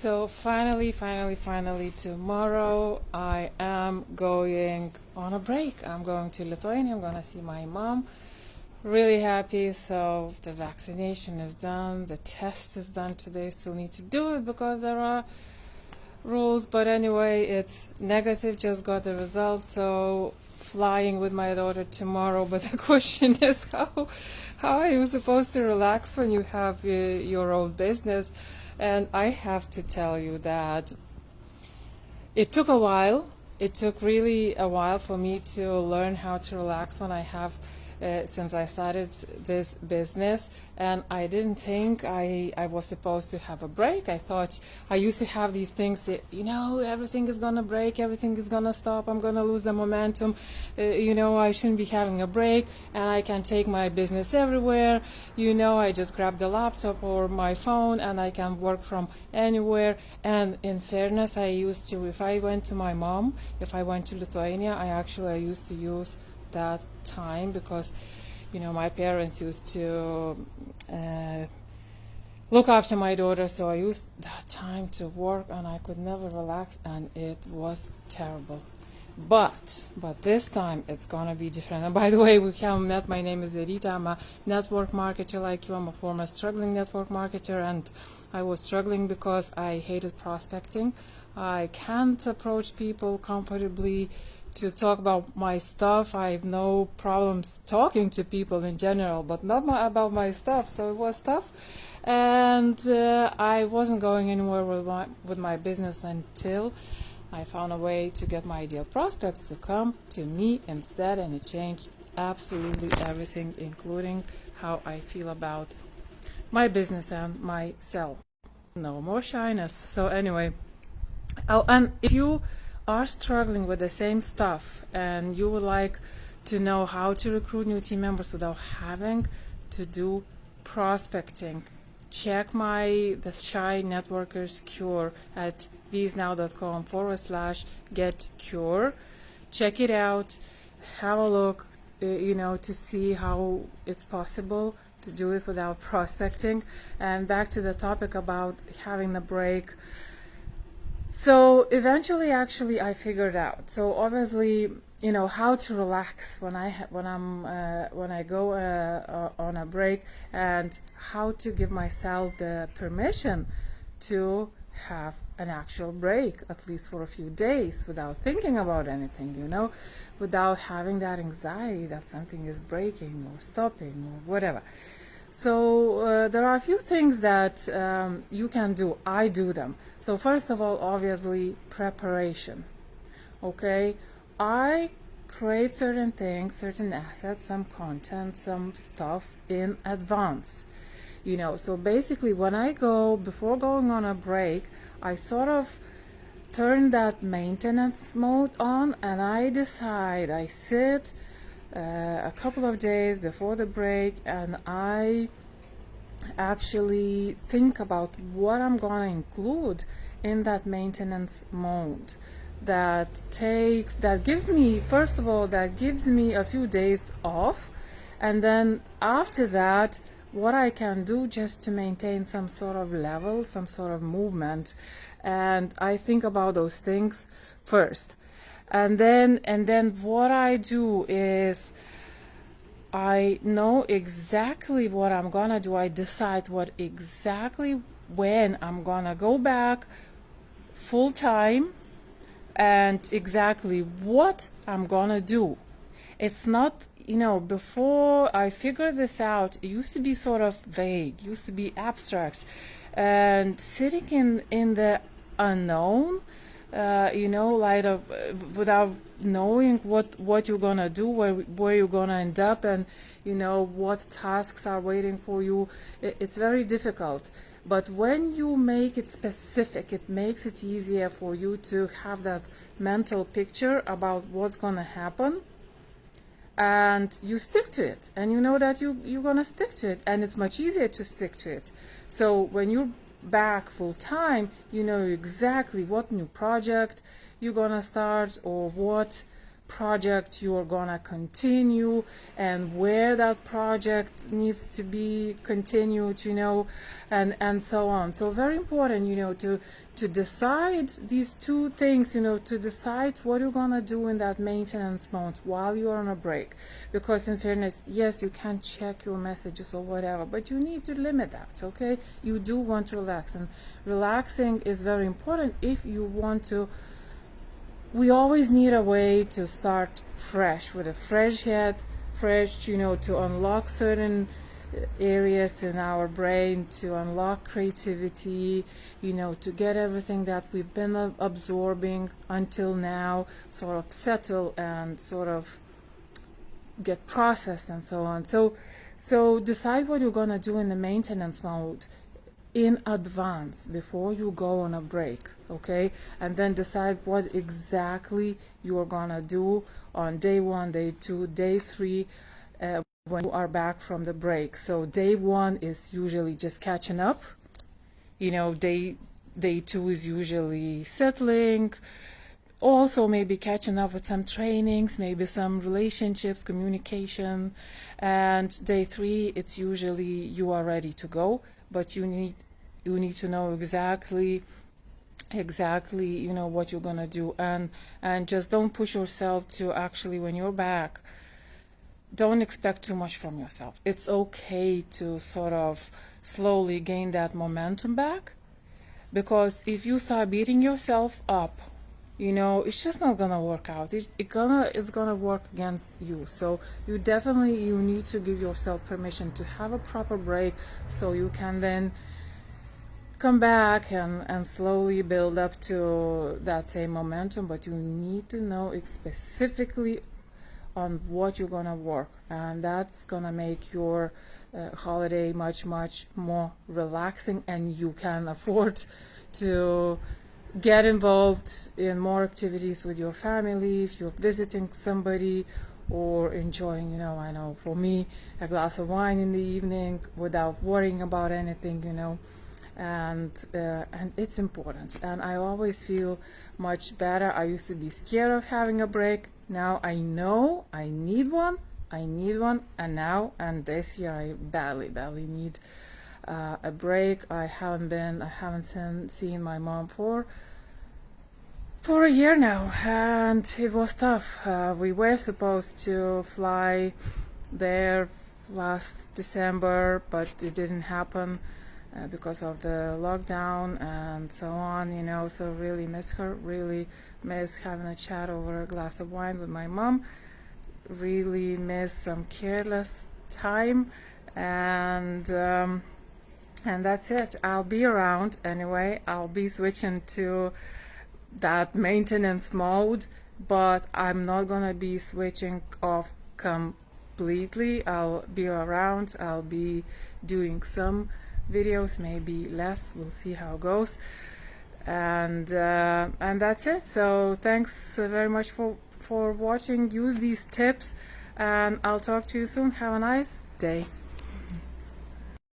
So finally, tomorrow I am going on a break. I'm going to Lithuania. I'm going to see my mom. Really happy. So the vaccination is done. The test is done today. Still need to do it because there are rules. But anyway, it's negative. Just got the result. So flying with my daughter tomorrow. But the question is how are you supposed to relax when you have your own business? And I have to tell you that it took a while. It took really a while for me to learn how to relax when I have, since I started this business. And I didn't think I was supposed to have a break. I thought I used to have these things, everything is going to break, everything is going to stop, I'm going to lose the momentum, I shouldn't be having a break, and I can take my business everywhere. I just grab the laptop or my phone and I can work from anywhere. And in fairness, if I went to my mom, if I went to Lithuania, I used to use that time because my parents used to look after my daughter, so I used that time to work and I could never relax, and it was terrible. But this time it's gonna be different. And by the way, we have met. My name is Edita. I'm a network marketer like you. I'm a former struggling network marketer, and I was struggling because I hated prospecting. I can't approach people comfortably to talk about my stuff. I have no problems talking to people in general, but not about my stuff. So it was tough, and I wasn't going anywhere with my business until I found a way to get my ideal prospects to come to me instead, and it changed absolutely everything, including how I feel about my business and myself. No more shyness. So anyway, and if you are struggling with the same stuff and you would like to know how to recruit new team members without having to do prospecting, check the Shy Networkers Cure at beesnow.com/getcure. Check it out, have a look, to see how it's possible to do it without prospecting. And back to the topic about having a break. So eventually, actually, I figured out. So obviously, how to relax when I go on a break, and how to give myself the permission to have an actual break, at least for a few days, without thinking about anything, without having that anxiety that something is breaking or stopping or whatever. So there are a few things that you can do. I do them. So first of all, obviously, preparation. Okay, I create certain things, certain assets, some content, some stuff in advance. So basically, before going on a break, I sort of turn that maintenance mode on, and I sit a couple of days before the break, and I actually think about what I'm going to include in that maintenance mode. That gives me a few days off, and then after that, what I can do just to maintain some sort of level, some sort of movement. And I think about those things first. And then what I do is I know exactly what I'm gonna do. I decide when I'm gonna go back full time, and exactly what I'm gonna do. It's not, before I figured this out, it used to be sort of vague, used to be abstract, and sitting in the unknown, without knowing what you're gonna do, where you're gonna end up, and what tasks are waiting for you. It's very difficult. But when you make it specific, it makes it easier for you to have that mental picture about what's gonna happen, and you stick to it, and you know that you're gonna stick to it, and it's much easier to stick to it. So when you're back full time, you know exactly what new project you're gonna start, or what project you're gonna continue and where that project needs to be continued, and so on. So very important, to decide these two things, to decide what you're gonna do in that maintenance mode while you're on a break. Because in fairness, yes, you can check your messages or whatever, but you need to limit that, okay? You do want to relax, and relaxing is very important if you want to. We always need a way to start fresh, with a fresh head, to unlock certain areas in our brain, to unlock creativity, to get everything that we've been absorbing until now sort of settle and sort of get processed and so on. So decide what you're going to do in the maintenance mode in advance before you go on a break, okay? And then decide what exactly you're gonna do on day 1, day 2, day 3, when you are back from the break. So day 1 is usually just catching up. Day 2 is usually settling. Also maybe catching up with some trainings, maybe some relationships, communication. And day 3, it's usually you are ready to go, but you need to know exactly what you're gonna do, and just don't push yourself to actually, when you're back, don't expect too much from yourself. It's okay to sort of slowly gain that momentum back, because if you start beating yourself up, it's just not gonna work out. It's gonna work against you. So you need to give yourself permission to have a proper break, so you can then come back and slowly build up to that same momentum. But you need to know specifically on what you're gonna work, and that's gonna make your holiday much more relaxing, and you can afford to get involved in more activities with your family if you're visiting somebody, or enjoying, I know for me, a glass of wine in the evening without worrying about anything, and it's important. And I always feel much better. I used to be scared of having a break. Now I know I need one, and this year I badly need a break. I haven't seen my mom for a year now, and it was tough. We were supposed to fly there last December, but it didn't happen because of the lockdown and so on, so really miss her, really miss having a chat over a glass of wine with my mom, really miss some careless time, and that's it. I'll be around anyway. I'll be switching to that maintenance mode, but I'm not gonna be switching off completely. I'll be around. I'll be doing some videos, maybe less. We'll see how it goes. And that's it. So thanks very much for watching. Use these tips, and I'll talk to you soon. Have a nice day.